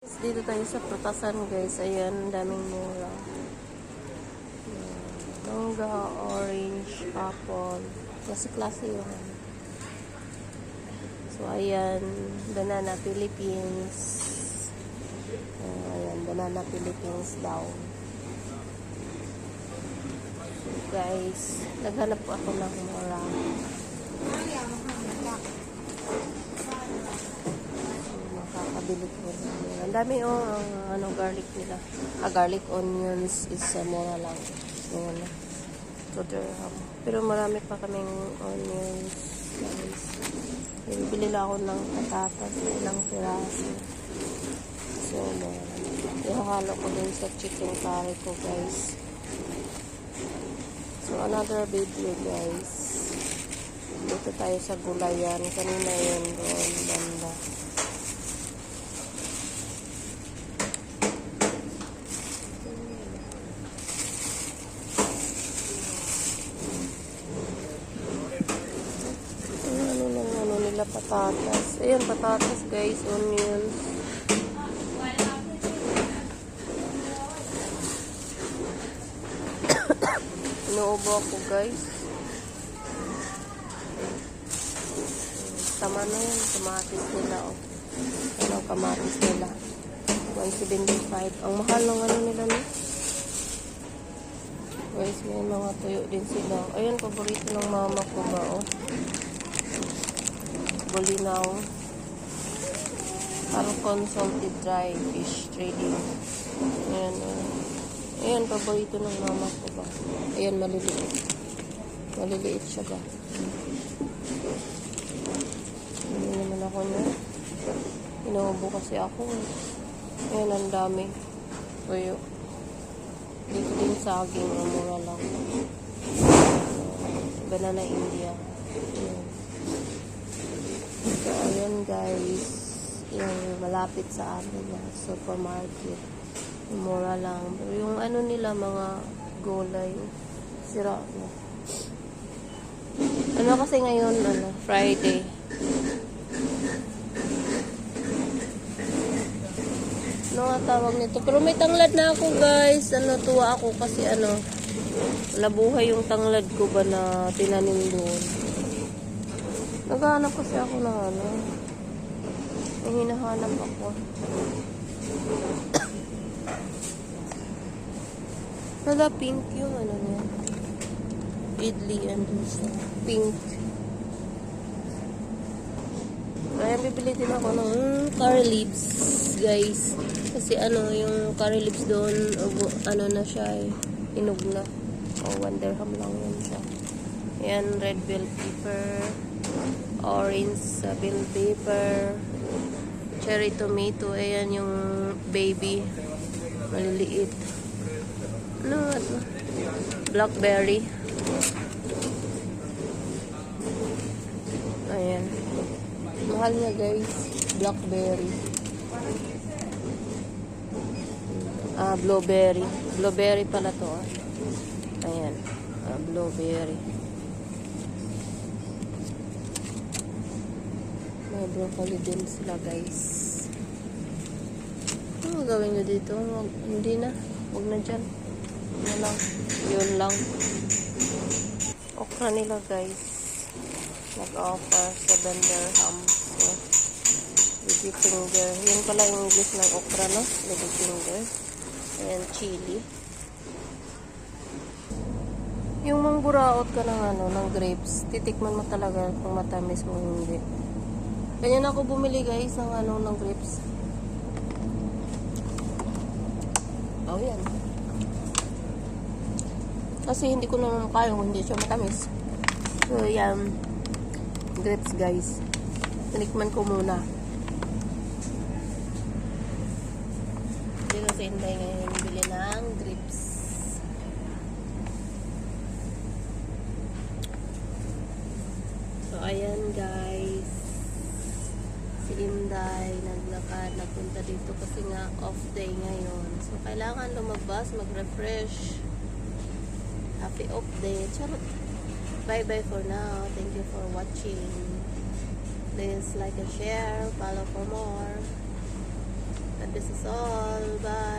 Dito tayo sa prutasan guys. Ayan, daming mura. Mangga, orange, apple. Klase-klase yun. So, ayan. Banana Philippines. Ayan, Banana Philippines daw. So, guys, naghanap po ako ng mura. Makakabili ko rin. Ang dami ang garlic nila. Garlic onions is mura lang. Ayan. So, dirham. Pero marami pa kaming onions. Guys. Bili lang ako ng patatas. Ilang piraso. So, ihahalo ko din sa chicken curry ko, guys. So, another video, guys. Dito tayo sa gulayan. Kanina yun doon, banda. Patatas. Ayan, patatas guys, onions. Inuubo ako guys. Tama na yun, kamatis nila. Oh. Ano ang kamatis nila? 175. Ang mahal ng ano nila no? Guys, may mga tuyo din sila. Ayan, paborito ng mama ko ba oh. Bulinaw. Alcon salted dry fish trading. Ayan. Ayan, paborito ng mama ko ba. Ayan, maliliit. Maliliit siya ba. Hindi naman ako niya. Inuubo kasi ako. Ayan, ang dami. Tuyo. Dito din saging. Mura lang. Banana India. Ayan. So, ayan guys, yung malapit sa amin na supermarket. Mura lang. Pero yung ano nila, mga gulay, sira na. Ano kasi ngayon, Friday. Ano nga tawag nito? Pero may tanglad na ako guys. Tuwa ako kasi nabuhay yung tanglad ko ba na tinanim doon. Naghahanap kasi ako ng may hinahanap ako. Wala, pink yung niya. Idli and pink. Kaya bibili din ako ng curry leaves, guys. Kasi yung curry leaves doon, na siya inog na. 1 dirham lang yun siya. Ayan, red bell pepper. Orange bell pepper, cherry tomato, ayan yung baby, maliliit. Blackberry. Ayan. Mahal niya guys, blackberry. Blueberry. Blueberry pala to. Ayan, blueberry. May broccoli din sila guys. Ano gawin nyo dito? Hindi na. Huwag na dyan. Ano lang. Yun lang. Okra nila guys. Nag-offer 7 dirham. So, baby finger. Yun pala yung English ng okra, no? Baby finger. Ayan, chili. Yung mangguraot ka ng grapes, titikman mo talaga kung matamis mo hindi. Ganyan ako bumili guys ng grapes. Oh, yan. Kasi hindi ko naman kaya kung hindi siya matamis. So, yan. Grapes guys. Tinikman ko muna. Dito sa Inday ngayon bili ng grapes. So, ayan guys. Si Inday naglakad, napunta dito kasi nga off day ngayon. So, kailangan lumabas, mag-refresh. Happy off day. Charot. Bye-bye for now. Thank you for watching. Please like and share. Follow for more. God bless us all. Bye.